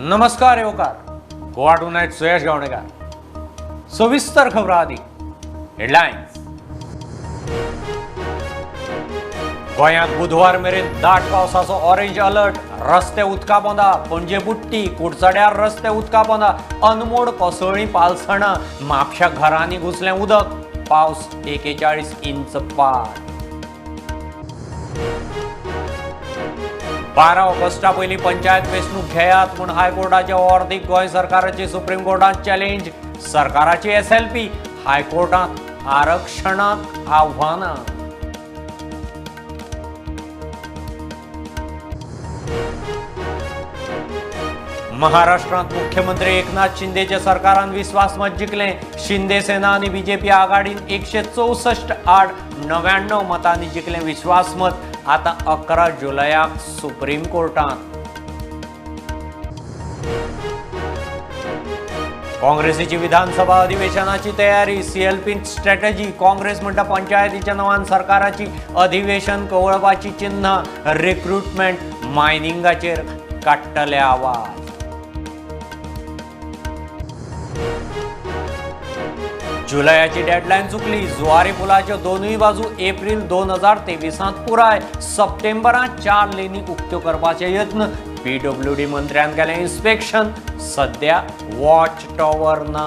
नमस्कार येवकार. गोवा टुनाइट सुयश गावणेकर. सविस्तर खबरां आदी हेडलायन्स. गोंयांत बुधवार मेरेन दाट पावसाचो ऑरेंज अलर्ट. रस्ते उदका पोंदा. पणजे बुट्टी कुडचड्यार रस्ते उदका पोंदा. अनमोड कोसळ्ळी पालसणां. म्हापश्या घरांनी घुसलें उदक. पावस 41 इंच पार. 12 ऑगस्टा पयलीं पंचायत वेंचणूक घेयात म्हूण हायकोर्टाचे अर्दीक गोंय सरकाराची सुप्रीम कोर्टात चॅलेंज. सरकाराची SLP हायकोर्टात आरक्षणाक आव्हानां. महाराष्ट्रात मुख्यमंत्री एकनाथ शिंदेचे सरकारान विश्वासमत जिखलें. शिंदे सेना आनी BJP आघाडीन 164 आड 99 मतांनी जिखलें विश्वासमत. आता 11 जुलयाक सुप्रीम कोर्टात. काँग्रेसीची विधानसभा अधिवेशनाची तयारी. CLP strategy. काँग्रेस म्हणटा पंचायतीच्या नांवान सरकाराची अधिवेशन कवळपाची चिन्ह. रिक्रुटमेंट मायनिंगाचेर काडटले आवाज. जुलयाची डेडलायन चुकली. जुवारी पुलाच्यो दोनूय बाजू एप्रिल 2023 पुराय. सप्टेंबरांत 4 लेनी उक्त्यो करपाचे यत्न. PWD मंत्र्यान केलें इन्स्पेक्शन. सध्या वॉच टॉवर ना.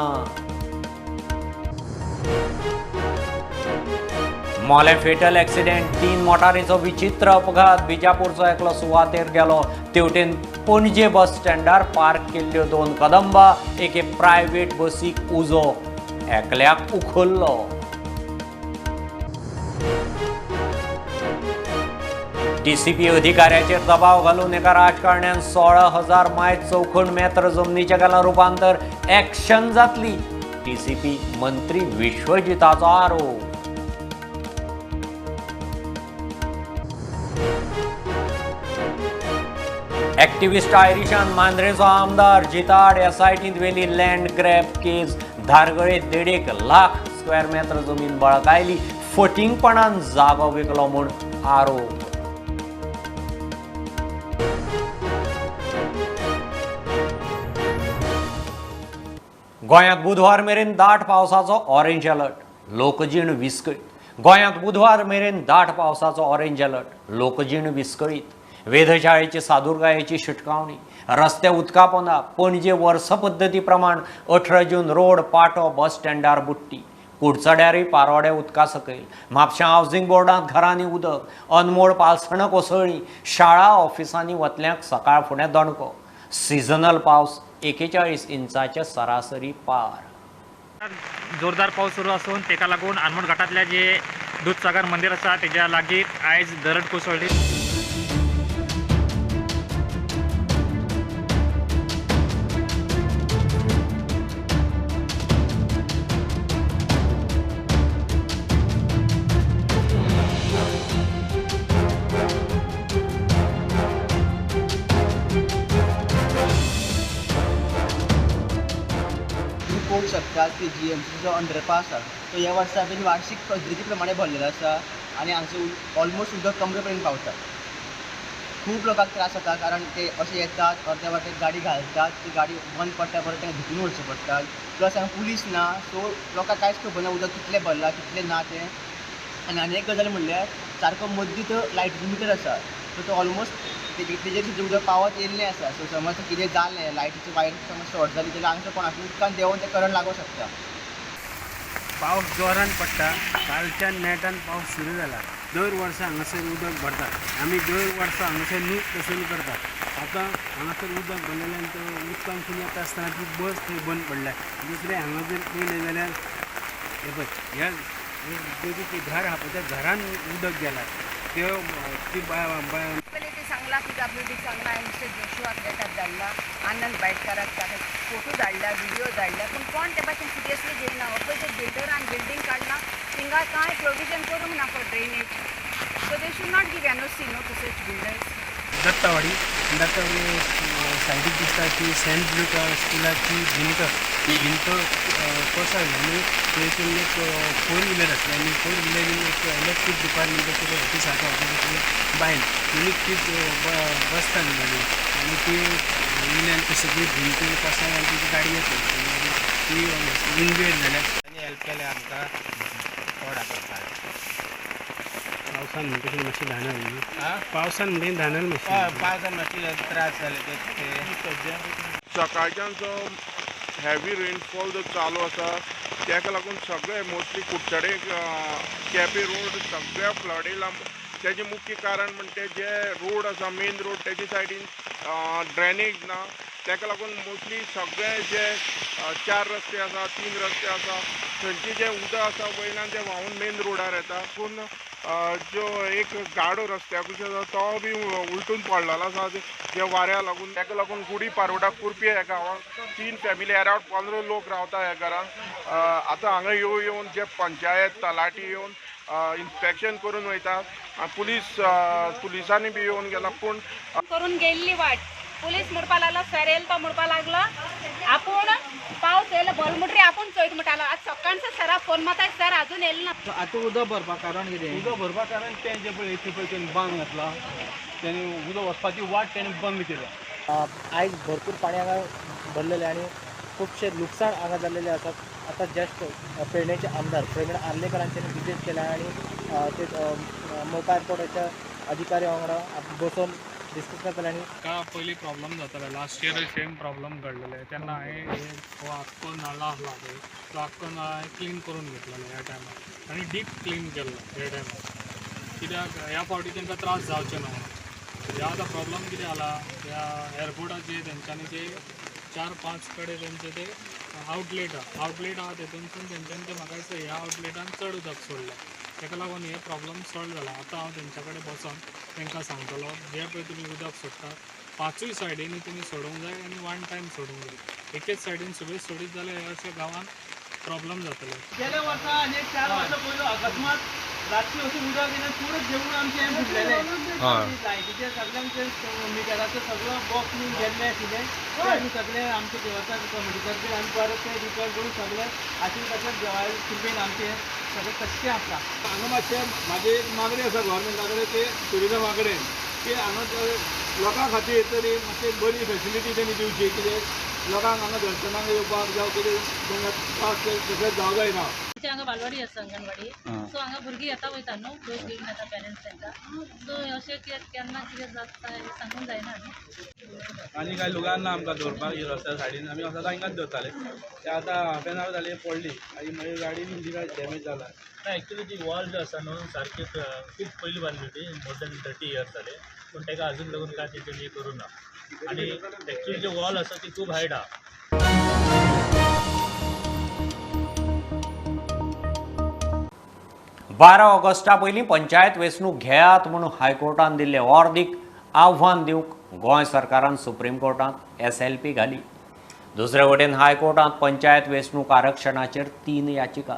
मोले फेटल एक्सिडेंट. 3 मोटारीचो विचित्र अपघात. बिजापूरचो एकलो सुवातेर गेलो. तेवटेन पणजे बस स्टँडार पार्क केल्ल्यो 2 कदंबा. एके प्रायव्हेट बसीक उजो. एकल्याक उखल्लो. DCP अधिकाऱ्याचेर दबाव घालून एका राजकारण्यान 16,000 मायज चौखण मेत्र जमनीचें केलां रुपांतर. एक्शन जातली. DCP मंत्री विश्वजिताचो आरोप. एक्टिविस्ट आयरिशान मांद्रेचो आमदार जिताड SITंत वेली लँड ग्रॅब केस. धारगळे 1.5 लाख स्क्वेअर मेत्र जमीन बळकायली. फटिंगपणान जागो विकलो म्हूण आरोप. गोंयांत बुधवार मेरेन दाट पावसाचो ऑरेंज अलर्ट. लोकजीण विस्कळीत. गोंयांत बुधवार मेरेन दाट पावसाचो ऑरेंज अलर्ट. लोकजीण विस्कळीत. वेधशाळेची सादुरगायेची शिटकावणी. रस्ते उदका पोंदा. पणजे वर्स पद्दती प्रमाण 18 जून रोड पाटो बस स्टँडार बुट्टी. कुडचड्यारय पारोडे उदका सकयल. म्हापश्यां हावसिंग बोर्डांत घरांनी उदक. अनमोड पालसणां कोसळ्ळीं. शाळा ऑफिसांनी वतल्यांक सकाळ फुडें दणको. सिजनल पावस 41 इंचाचे सरासरी पार. जोरदार पाऊस सुरू असून तेका लागून आनमोड घाटातल्या जे दूधसागर मंदिर आसा तेच्या लागीं आयज दरड कोसळ्ळी. पळोवंक शकतात की GMC जो अंडरपास आसा तो ह्या वर्सा बीन वार्षिक पद्दती प्रमाणे भरलेलो आसा आनी हांगसर ऑलमोस्ट उदक कमरे पर्यंत पावता. खूब लोकांक त्रास जाता कारण ते अशे येतात अर्द्या वाटेक गाडी घालतात. ती गाडी बंद पडटा परत तांकां भितून वचचें पडटा. प्लस हांगा पुलीस ना सो लोकांक कांयच खबर ना उदक कितलें भरलां कितलें ना तें. आनी एक गजाल म्हणल्यार सारको मदीं तो लायट मिटर आसा सो तो ऑलमोस्ट तेजेर सुद्दां उदक पावत येयल्लें आसा. सो समज कितें जालें लायटीची वायर समज शॉर्ट जाली जाल्यार हांगसर कोणाक उदकान देंवून तें करंट लागूंक शकता. पावस जोरान पडटा. कालच्यान नेटान पावस सुरू जाला. दर वर्सा हांगासर उदक भरतात. आमी दर वर्सा हांगासर न्यूज पसून करतात. आतां हांगासर उदक भरलेल्यान तो उदकांसून येता आसतना ती बस थंय बंद पडल्या. दुसरें हांगा जर पळयलें जाल्यार हे पळय ह्या ते घर आहा पळय त्या घरान उदक गेलां. ती सांगला की WD सांगला मिस्टर जोशुआक लेटर धाडला. आनंद बायटकाराक ताका फोटो धाडला व्हिडिओ धाडला पूण कोण ते भाशेन सिरियसली घेयना. पळय ते बिल्डरान बिल्डींग काडला थिंगा कांय प्रोविजन करूंक ना for drainage. So they should not give NOC no to such builders. Dattawadi सायडीक दिसता की सेंट लूक स्कुलाची भिंत कोसळ्ळी आनी थंयसून एक 4 व्हिलर आसली आनी 4 व्हिलरीन एक इलेक्ट्रीक डिपार्टमेंटाचे ऑफिस आसा भायर आनी ती बसताली गाडी आनी ती आमची सगळी भिंत कसं आहे आमची गाडी येते ती इंजुअर झाल्या आणि हेल्प केले आमकां पावसान म्हणटा मातशी धानल पावसान म्हणटा धानल मातशी पावसान मातशी त्रास जाले ते सकाळच्यान जो हेवी रेनफॉल जो चालू आसा ताका लागून सगळे मोस्टली कुडचडे केपे रोड सगळ्या फ्लड येयला. तेजें मुख्य कारण म्हणजे जे रोड आसा मेन रोड तेजे सायडीन ड्रेनेज ना, ताका लागून मोस्टली सगळे जे 4 रस्ते आसा 3 रस्ते आसा थंयचे जे उदक आसा वयल्यान ते व्हांवून मेन रोडार येता. पूण जो एक गाडो रस्त्याकूच आसा तो बी उलटून पडलेलो आसा जे वाऱ्या लागून. ताका लागून गुडी पारोडा कुरपी ह्या गांवांत 3 फॅमिली अरावंड 15 लोक रावता ह्या घरांत. आतां हांगा येवन जे पंचायत तलाटी येवन इन्स्पेक्शन करून वयता, पुलिसांनी बी येवन गेला. पूण करून गेल्ली वाट पुलीस म्हणपा लागलो सर येयला तो म्हणपा लागलो आपूण पावस येयलो भलमुट्री आपूण चोयत म्हणटालो. आज सकाळचो सरा फोन मारता सर अजून येयलो ना. आतां उदक भरपा कारण कितें उदक भरपा कारण तें जे पळय तेणी बांद घातला तेणी उदक वचपाची वाट तेणी बंद केल्या. आयज भरपूर पाणी हांगा भरलेले आणि खुबशे लुकसाण हांगा जाल्लेले आसात. आतां जस्ट पेडणेचे आमदार प्रवीण आर्लेकरांचे विजीट केल्या आणि ते मोपा एअरपोर्टाच्या अधिकारी वांगडा बसून डिस्कस करतले. आणि का पयलीं प्रॉब्लम जाताले लास्ट इयर सेम प्रॉब्लम घडलेले तेन्ना हांवें हो आख्खो नाला आसला पळय तो आख्खो नाला हांवें क्लीन करून घेतलेलो ह्या टायमार आनी डीप क्लीन केल्लो ह्या टायमार. कित्याक ह्या फावटी तांकां त्रास जावचे ना. ह्या आतां प्रॉब्लम कितें जाला ह्या एअरपोर्टाचेर तेंच्यांनी ते 4-5 कडेन तेंचे ते आवटलेट आहा तेतूनसून तेंच्यांनी ते म्हाका दिसता ह्या आवटलेटान चड उदक सोडलें. ताका लागून हे प्रॉब्लम सॉल्व जाला. आतां हांव तेंच्या कडेन बसून तांकां सांगतलो जे पळय तुमी उदक सोडटात 5य सायडींनी तुमी सोडूंक जाय आनी वन टायम सोडूंक जाय. एकेच सायडीन सगळीं सोडीत जाल्यार हे अशें गांवांत प्रॉब्लम जातले. गेल्या वर्सा आनी 4 वर्सां पयलीं अकस्मात रातची अशें उदक येना पूर्ण जेवण आमचें हें फुटलेलें. लायटीचे सगळ्यांचे मिटराचो सगळो बॉक्स बीन गेल्ले आशिल्ले ते आमी सगळे आमचे देवस्थान कमिटीतर्फे आमी परत ते रिपेर करून सगळे आशिल्ले तशेंच देवाळे कृपेन आमचे सगळे कशें आसा. हांगा मातशें म्हाजी एक मागणी आसा गव्हर्मेंटा कडेन ते टुरिजमा कडेन की हांगा लोकां खातीर तरी मातशी बरी फेसिलिटी तेणी दिवची. कितें लोकांक हांगा दर्शनाक येवपाक जावं कितें त्रास तशेंच जावं जायना. हांगा बालवाडी आसा अंगणवाडी सो हांगा भुरगीं येता वयता न्हू डोस घेवन येता पेरंट्स तांकां. सो अशें केन्ना कितें जाता हें सांगूंक जायना न्हू. आनी कांय लोकांना आमकां दवरपाक रस्त्या सायडीन आमी वचत तांकांच दवरताले ते आतां हाफ एन आवर जाली पडली आनी मागीर गाडी बी काय डॅमेज जाला. ना एक्चुली ती वॉल जी आसा न्हू सारकी खूब पयलीं बांदली ती मोर दॅन 30 इयर्स जाले पूण ताका अजून लागून काय तेंच्यांनी करूं ना. आनी एक्चुली जी वॉल आसा ती खूब हायट आहा. 12 ऑगस्टा पयलीं पंचायत वेंचणूक घेयात म्हणून हायकोर्टान दिल्ले ऑर्दीक आव्हान दिवंक गोंय सरकारान सुप्रीम कोर्टांत SLP घाली. दुसरे वटेन हायकोर्टांत पंचायत वेंचणूक आरक्षणाचेर 3 याचिका.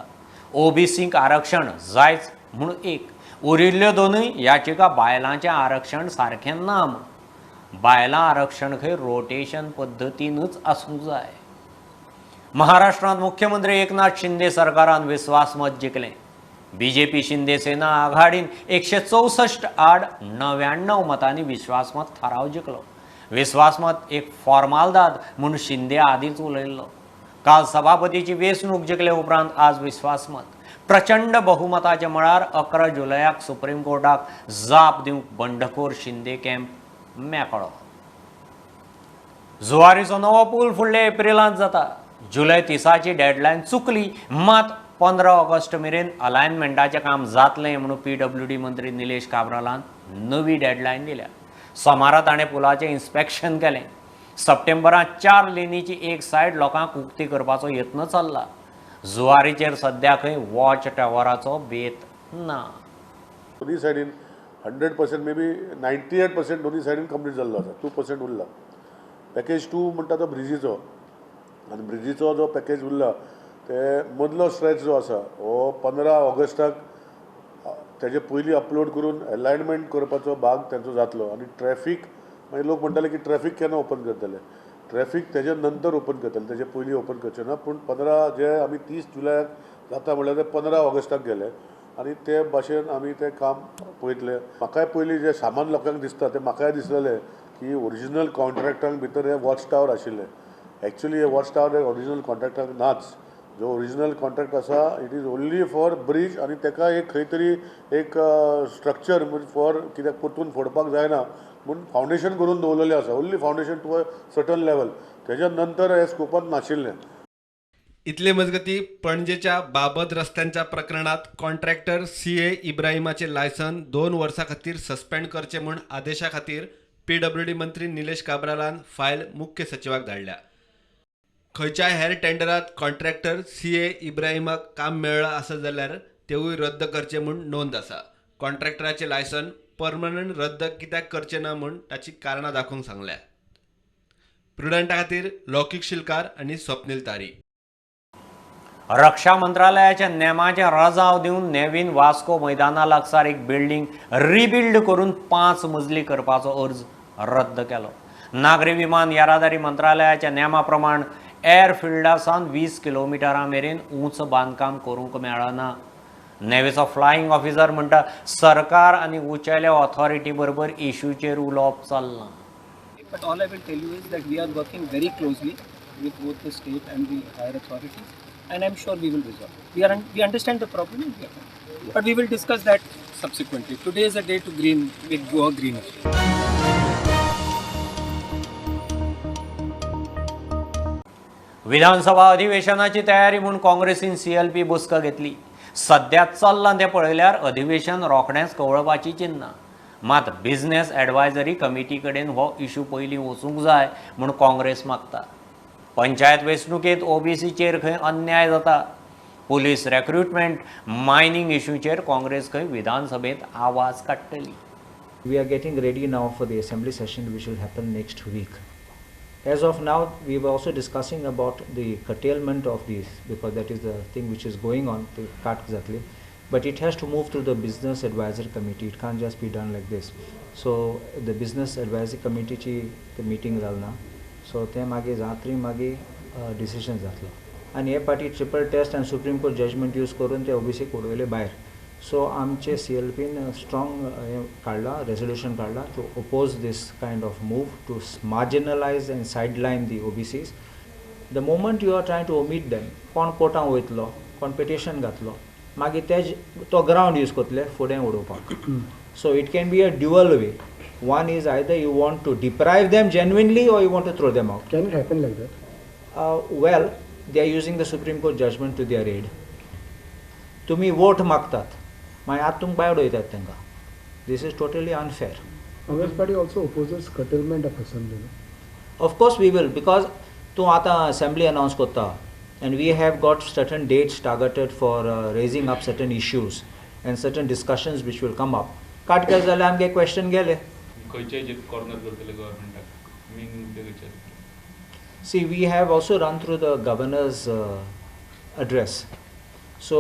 OBCंक आरक्षण जायच म्हणून 1, उरिल्ल्यो 2 याचिका बायलांचें आरक्षण सारकें ना म्हूण. बायलां आरक्षण खंय रोटेशन पद्दतीनच आसूंक जाय. महाराष्ट्रांत मुख्यमंत्री एकनाथ शिंदे सरकारान विस्वासमत जिखलें. BJP शिंदे सेना आघाडीन 164 आड 99 मतांनी विश्वासमत थाराव जिखलो. विस्वासमत एक फॉर्मालदाद म्हूण शिंदे आदींच उलयल्लो. काल सभापतीची वेंचणूक जिखले उपरांत आज विस्वासमत. प्रचंड बहुमताच्या मळार 11 जुलयाक सुप्रीम कोर्टाक जाप दिवंक बंडखोर शिंदे कॅम्प मेकळो. जुवारीचो नवो पूल फुडल्या एप्रिलांत जाता. जुलय 30ची डेडलायन चुकली मात 15 ऑगस्ट मेरेन अलायनमेंटाचें काम जातलें म्हणून PWD मंत्री निलेश काब्रालान नवी डेडलायन दिल्या. सोमारा ताणें पुलाचें इन्स्पेक्शन केलें. सप्टेंबरांत 4 लेनीची एक सायड लोकांक उक्ती करपाचो यत्न चल्ला. जुवारीचेर सद्या खंय वॉच टावराचो बेत ना. दोनी सायडीन 100% मे बी 98% दोनी सायडीन कंप्लीट जाल्लो आसा. 2% उरला. पॅकेज 2 म्हणटा तो ब्रिजीचो आनी ब्रिजीचो जो पॅकेज उरला ते मदलो स्ट्रेच जो आसा हो 15 ऑगस्टाक तेजे पयलीं अपलोड करून अलायनमेंट करपाचो भाग तेंचो जातलो. आनी ट्रॅफीक मागीर लोक म्हणटाले की ट्रॅफीक केन्ना ओपन करतले. ट्रॅफीक तेजे नंतर ओपन करतले, तेजे पयलीं ओपन करचे ना. पूण 15 जे आमी 30 जुलयाक जाता म्हणल्यार ते 15 ऑगस्टाक गेले आनी ते भाशेन आमी तें काम पळयतले. म्हाकाय पयलीं जे सामान लोकांक दिसता ते म्हाकाय दिसलेले की ओरिजिनल कॉन्ट्रॅक्टांक भितर हे वॉच टावर आशिल्ले. एक्चुअली हे वॉच टावर ओरिजिनल कॉन्ट्रॅक्टाक नाच. जो ओरिजिनल कॉन्ट्रॅक्ट आसा it is only for bridge आनी ताका एक खंय तरी एक स्ट्रक्चर फॉर कित्याक परतून फोडपाक जायना म्हूण फावंडेशन करून दवरलेलें आसा. Only foundation to a certain level. तेज्या नंतर हे स्कोपांत नाशिल्लें. इतले मजगती पणजेच्या बाबत रस्त्यांच्या प्रकरणात कॉन्ट्रॅक्टर CA इब्राहिमाचे लायसन 2 वर्सां खातीर सस्पेंड करचे म्हूण आदेशा खातीर PWD मंत्री निलेश काब्रालान फायल मुख्य सचिवाक धाडल्या. खंयच्याय हेर टेंडरात कॉन्ट्रॅक्टर CA इब्राहिमाक काम मेळ्ळां आसा जाल्यार तेवूय रद्द करचे म्हूण नोंद आसा. कॉन्ट्रॅक्टराचें लायसन परमनंट रद्द कित्याक करचें ना म्हूण ताची कारणां दाखोवंक सांगल्या. प्रुडंटा खातीर लौकीक शिलकार आनी स्वप्नील तारी. रक्षा मंत्रालयाच्या नेमाचे रजाव दिवन नेवीन वास्को मैदाना लागसार एक बिल्डींग रिबिल्ड करून 5 मजली करपाचो अर्ज रद्द केलो. नागरी विमान येरादारी मंत्रालयाच्या नेमा प्रमाण एअरफिल्डासान 20 किलोमिटरां मेरेन उंच बांदकाम करूंक मेळना. नेवीचो फ्लायींग ऑफिसर म्हणटा सरकार आनी उंचेल्या ऑथॉरिटी बरोबर इश्यूचेर उलोवप चल्लां. But all I will tell you is that we are working very closely with both the state and the higher authorities, and I'm sure we will resolve. We understand the problem, but we will discuss that subsequently. Today is a day to make Goa greener. विधानसभा अधिवेशनाची तयारी म्हणून काँग्रेसीन CLP बसका घेतली. सध्या चल्लां तें पळयल्यार अधिवेशन रोखडेंच कवळपाची चिन्नां. मात बिझनेस एडवायझरी कमिटी कडेन हो इश्यू पयलीं वचूंक जाय म्हूण काँग्रेस मागता. पंचायत वेंचणुकेंत OBCचेर खंय अन्याय जाता. पुलीस रिक्रुटमेंट मायनिंग इश्यूचेर काँग्रेस खंय विधानसभेंत आवाज काडटली. We are getting ready now for the assembly session which will happen next week. As of now, we were also discussing about the curtailment of these because that is the thing which is going on, the cut exactly. But it has to move through the business advisory committee. It can't just be done like this. So the business advisory committee ची the meeting Jalna. So ते मागे जात्री मागे decision जातलो. आणि हे पाटी triple test आणि supreme court judgment use करून ते OBC उडवले भायर. सो आमचे CLPन स्ट्रॉंग काढला रेझोल्युशन काढला to oppose this kind of move to marginalise and sideline the OBCs. The moment you are trying to omit them कोण कोर्टांत वयतलो कोण पिटिशन घातलो मागीर तो ग्रावंड यूज करतले फुडें उडोवपाक. So it can be a dual way. One is either you want to deprive them genuinely or you want to throw them out. Can it happen like that? Well, they are using the Supreme Court judgment to their aid. तुम्ही vote मागतात मागीर आतां तुमकां भायर उडयतात तांकां. This is totally unfair. Congress party also opposes curtailment of assembly. Of course we will, because तूं आतां assembly announce करता and we have got certain dates targeted for raising up certain issues and certain discussions which will come up. काट केले जाल्यार आमगे question गेले. खंयचे corner करतले गव्हर्नमेंटाक मेन ते विचार. See, we have also run through the governor's address. So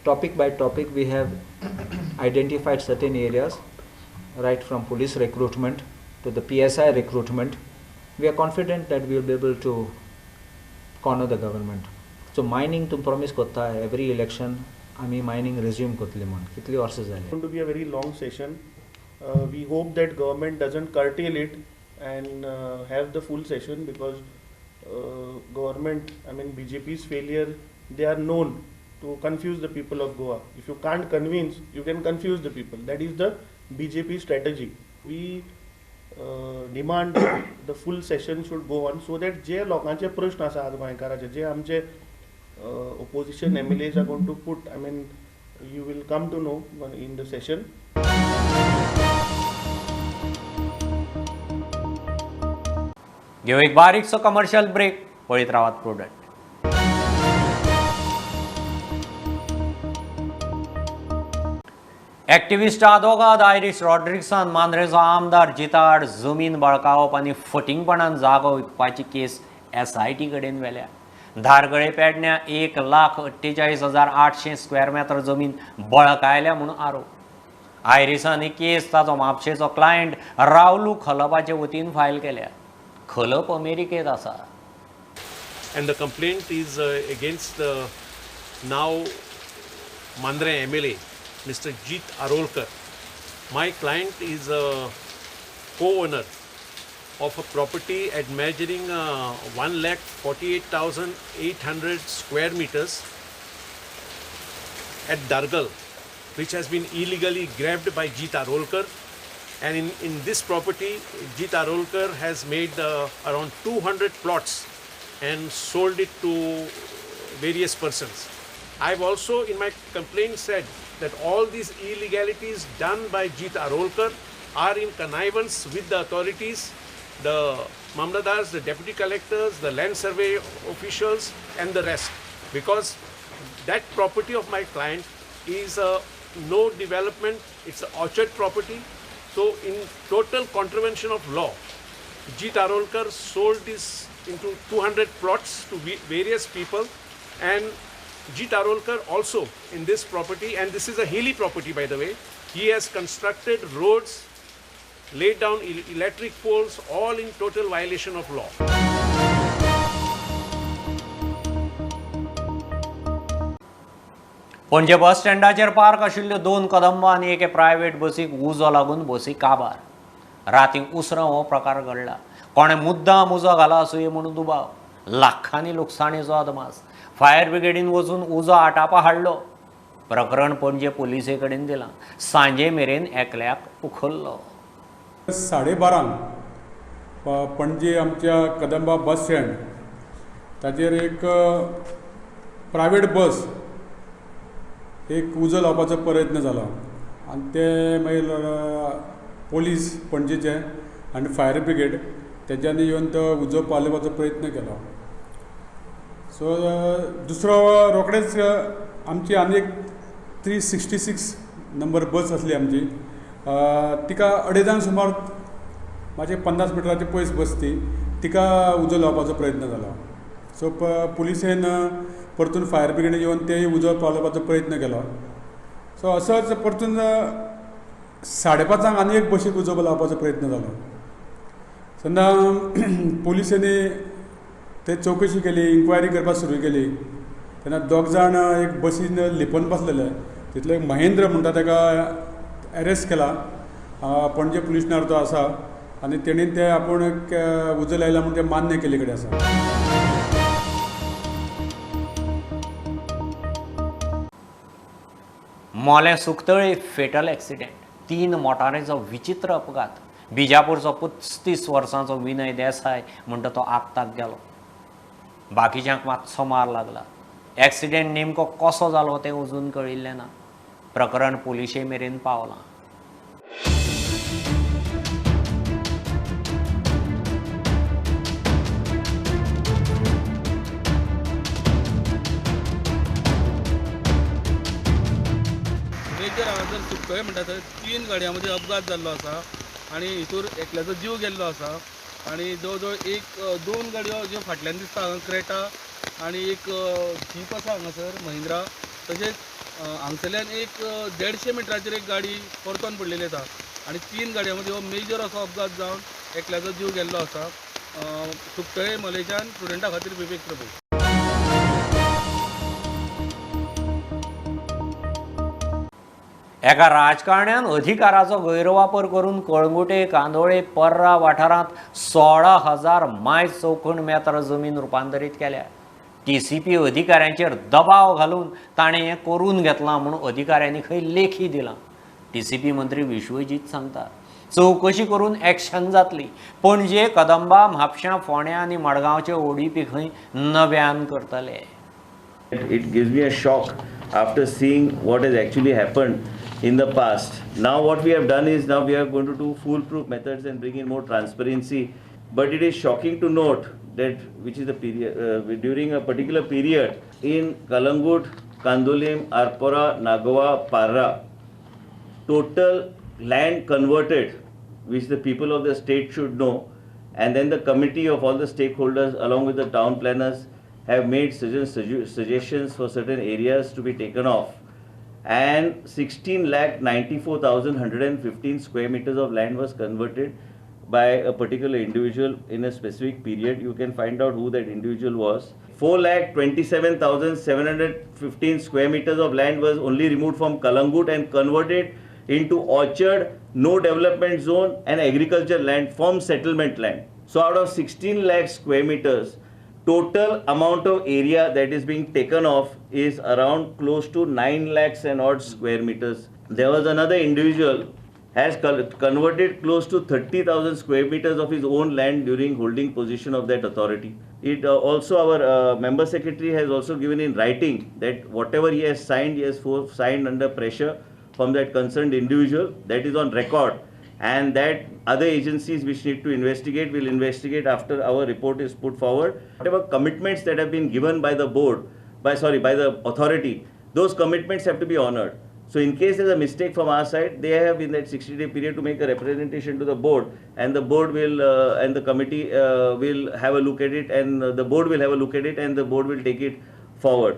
topic by topic we have identified certain areas, right from police recruitment to the PSI recruitment. We are confident that we will be able to corner the government. So mining to promise kotta every election आमी mining resume करतले म्हण कितली वर्सां जाली. It's going to be a very long session. We hope that government doesn't curtail it and have the full session because government, I mean BJP's failure, they are known to confuse the people of Goa. If you can't convince, you can confuse the people. That is the BJP strategy. We demand the full session should go on so that जे लोकांचे प्रश्न आसा आज गोंयकाराचे जे आमचे opposition MLAs are going to put, I mean you will come to know in the session. घेऊ एक बारीकसो commercial break. पळयत रावात प्रुडंट. एक्टिविस्ट आदवोगाद आयरिश रॉड्रिग्सान मांद्रेचो आमदार जिताड जमीन बळकावप आनी फटिंगपणान जागो विकपाची केस SIT कडेन व्हेल्या. धारगळे पेडण्या 1,48,800 स्क्वेअर मीटर जमीन बळकायल्या म्हणून आरोप. आयरिसान ही केस ताचो म्हापशेचो क्लायंट रावलू खलपाचे वतीन फायल केल्या. खलप अमेरिकेत आसा. And the complaint is against the now Mandre MLA, Mr. Jeet Arolkar. My client is a co-owner of a property at measuring 1,48,800 square meters at Dargal, which has been illegally grabbed by Jeet Arolkar. And in this property, Jeet Arolkar has made around 200 plots and sold it to various persons. I've also in my complaint said that all these illegalities done by Jeet Arolkar are in connivance with the authorities, the Mamladars, the deputy collectors, the land survey officials and the rest, because that property of my client is no development, it's an orchard property. So in total contravention of law, Jeet Arolkar sold this into 200 plots to various people, and Jeet Arolkar also in this property, and this is a hilly property by the way, he has constructed roads, laid down electric poles, all in total violation of law. पणजे बस स्टँडाचेर park आशिल्ल्यो 2 कदंबा आनी एके private बसीक उजो लागून बसी काबार. रातीं उसरां हो प्रकार घडला. कोणे मुद्दाम उजो घाला असोय म्हणून दुबाव. लाखांनी लुकसाणीचो अदमास. फायर ब्रिगेडीन वचून उजो आटापा हाडलो. प्रकरण पणजे पुलिसे कडेन दिलां. सांजे मेरेन एकल्याक उखल्लो. 12:30 पणजे आमच्या कदंबा बस स्टँड ताचेर एक प्रायव्हेट बस एक उजो लावपाचो प्रयत्न जालो आनी ते मागीर पोलीस पणजेचे आनी फायर ब्रिगेड तेच्यांनी येवन तो उजो पालोवपाचो प्रयत्न केलो. सो दुसरो रोखडेच आमची आनी एक 366 नंबर बस आसली आमची, तिका अडेजांक सुमार मातशे 50 मिटराची पयस बस ती, तिका उजो लावपाचो प्रयत्न जालो. सो पुलिसेन परतून फायर ब्रिगेडीन येवन तेय उजो पालोवपाचो प्रयत्न केलो. सो असोच परतून 5:30 आनी एक बशीक उजो लावपाचो प्रयत्न जालो. तेन्ना पुलिसांनी ते चवकशी केली, इन्क्वायरी करपाक सुरू केली. तेन्ना 2 जाण एक बसीन लिपोवन बसलेले, तितलो एक महेंद्र म्हणटा ताका अरेस्ट केला. पणजे पुलीस स्टेशनार तो आसा आनी तेणी ते आपूण उजो लायला म्हणून ते मान्य केले कडेन आसा. मोले सुकतळी फेटल एक्सिडेंट. 3 मोटारीचो विचित्र अपघात. बिजापूरचो 35 वर्सांचो विनय देसाय म्हणटा तो आगताक गेलो. बाकीच्यांक मातसो मार लागला. एक्सिडेंट नेमको कसो जालो तें अजून कळिल्लें ना. प्रकरण पुलिशे मेरेन पावलां. मेजर हांगासर सुकतळे म्हणटा थंय 3 गाडयां मदीं अपघात जाल्लो आसा आनी हितूर एकल्याचो जीव गेल्लो आसा आनी जवळ जवळ 2 गाडयो ज्यो फाटल्यान दिसता हांगा क्रेटा आनी एक जीप आसा हांगासर महिंद्रा. तशेंच हांगसरल्यान एक 150 मिटराचेर एक गाडी परतून पडलेली आसा आनी 3 गाडयां मदीं हो मेजर असो अपघात जावन एकल्याचो जीव गेल्लो आसा. सुकतळे मलेच्यान स्टुडंटा खातीर विवेक प्रभू. एका राजकारण्यान अधिकाराचो गैरवापर करून कळंगुटे, कांदोळे, पर्रा वाठारांत 16,000 मायज चौखण मेत्र जमीन रुपांतरीत केल्या. TCP अधिकाऱ्यांचेर दबाव घालून ताणें हें करून घेतलां म्हणून अधिकाऱ्यांनी खंय लेखी दिलां. TCP मंत्री विश्वजीत सांगता चवकशी करून एक्शन जातली. पणजे, कदंबा, म्हापशां, फोंड्या आनी मडगांवचे ODP खंय नव्यान करतले. It gives me a shock after seeing what has actually happened in the past. Now what we have done is now we are going to do foolproof methods and bring in more transparency. But it is shocking to note that which is the period during a particular period in Kalangut, Kandolim, Arpora, Nagawa, Parra, total land converted, which the people of the state should know, and then the committee of all the stakeholders along with the town planners have made certain suggestions for certain areas to be taken off, and 16,94,115 square meters of land was converted by a particular individual in a specific period. You can find out who that individual was. 4,27,715 square meters of land was only removed from Kalangut and converted into orchard, no development zone and agriculture land from settlement land. So out of 16 lakh square meters, total amount of area that is being taken off is around close to 9 lakhs and odd square meters. There was another individual has converted close to 30,000 square meters of his own land during holding position of that authority. It also our member secretary has also given in writing that whatever he has signed signed under pressure from that concerned individual. That is on record, and that other agencies which need to investigate will investigate after our report is put forward. Whatever commitments that have been given by the board, by the authority, those commitments have to be honored. So in case there's a mistake from our side, they have in that 60-day period to make a representation to the board, and the board will and the committee will have a look at it, and the board will have a look at it, and the board will take it forward.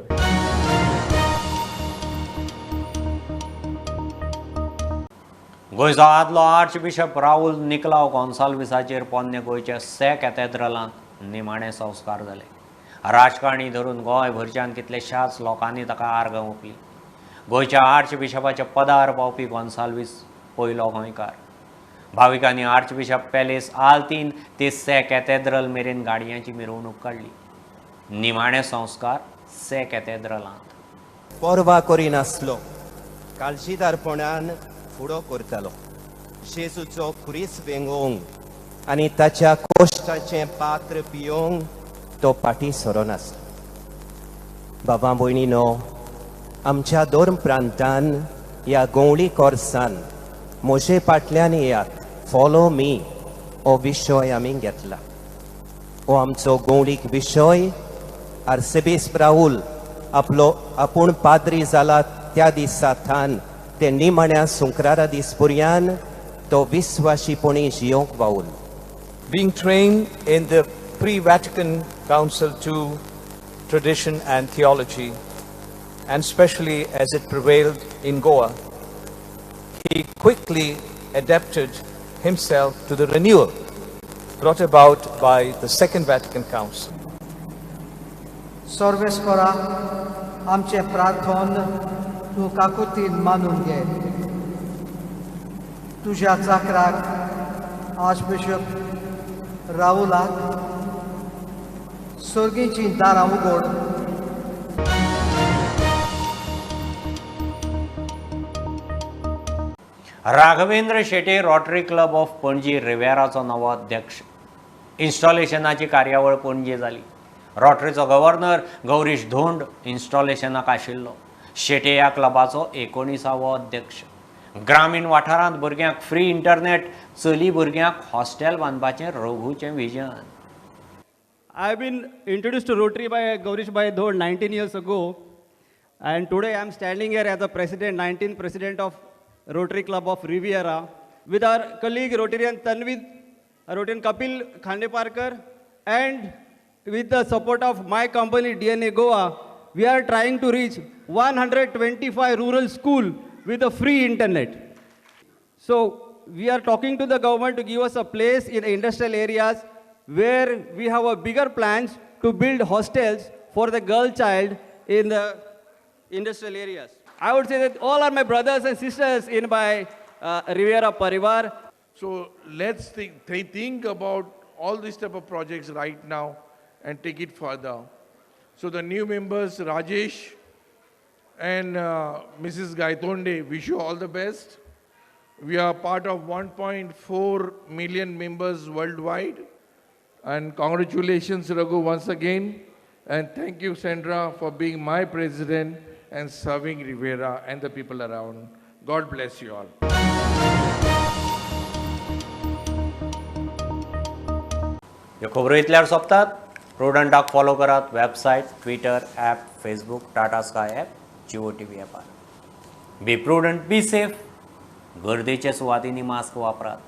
गोंयचो आदलो arch bishop Rahul निकलाव गॉन्साल्विसाचेर पोन्ने गोंयच्या से कॅथेड्रलांत निमाणे संस्कार जाले. राजकारणी धरून गोंयभरच्यान कितलेशाच लोकांनी ताका आर्गां ओंपली. गोंयच्या आर्च बिशपाच्या पदार पावपी गॉन्साल्वीस पयलो गोंयकार. भाविकांनी आर्च बिशप पॅलेस आल्तीन ते से कॅथेड्रल मेरेन गाडयांची मिरवणूक काडली. निमाणे संस्कार से कॅथेड्रलांत. परवा करिनासलो, काळजीदारपणान फुडो करतालो. जेजूचो खुरीस वेंगोवंक आनी ताच्या कोश्टाचें पात्र पियोंक तो फाटीं सरोनासलो. बाबा भयणीनो, आमच्या दोन प्रांतान ह्या गवळी कोर्सान म्हजे फाटल्यान येयात, फॉलो मी हो विशय आमी घेतला. हो आमचो गवळीक विशय आर्चबिशप राहुल आपूण पाद्री जाला त्या दिसांतल्यान ते निमाण्या सुंकरारा दीस पर्यान तो विस्वाशीपणी जियोंक वावून. Being trained in the pre-Vatican Council II tradition and theology, and especially as it prevailed in Goa, he quickly adapted himself to the renewal brought about by the Second Vatican Council. सर्वेस्परा आमचे प्रार्थन तूं काकुतीन मानून घे. तुज्या चाकराक archbishop राहुलाक सर्गीचीं दारां उगड. Raghavendra Shete rotary club of Panaji रिवेराचो नवो अध्यक्ष. इन्स्टॉलेशनाची कार्यावळ पणजे जाली. रोटरीचो गव्हर्नर गौरीश धोंड इन्स्टॉलेशनाक आशिल्लो. शेटे ह्या क्लबाचो 19वो अध्यक्ष. ग्रामीण वाठारांत भुरग्यांक फ्री इंटरनेट, चली भुरग्यांक हॉस्टेल बांदपाचें रघुचें vision. I've been introduced to Rotary by Gaurish Bhai Dhod 19 years ago, and today I'm standing here as the president, 19th president of Rotary Club of Riviera, with our colleague Rotarian Tanvid, Rotarian Kapil Khandeparkar, and with the support of my company DNA Goa, we are trying to reach 125 rural schools with a free internet. So we are talking to the government to give us a place in the industrial areas where we have a bigger plans to build hostels for the girl child in the industrial areas. I would say that all are my brothers and sisters in my Riviera Parivar. So let's think about all these type of projects right now and take it further. So the new members, Rajesh and Mrs. Gaitonde, wish you all the best. We are part of 1.4 million members worldwide. And congratulations, Raghu, once again. And thank you, Sandra, for being my president and serving Riviera and the people around. God bless you all. ह्यो खबरो इतल्यार सोंपतात. प्रुडंटाक follow करात. Website, Twitter, app, Facebook, Tata Sky app, Jio TV ॲपार. Be prudent, be safe. गर्देच्या सुवातींनी mask वापरात.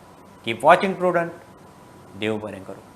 Keep watching prudent. देव बरें करूं.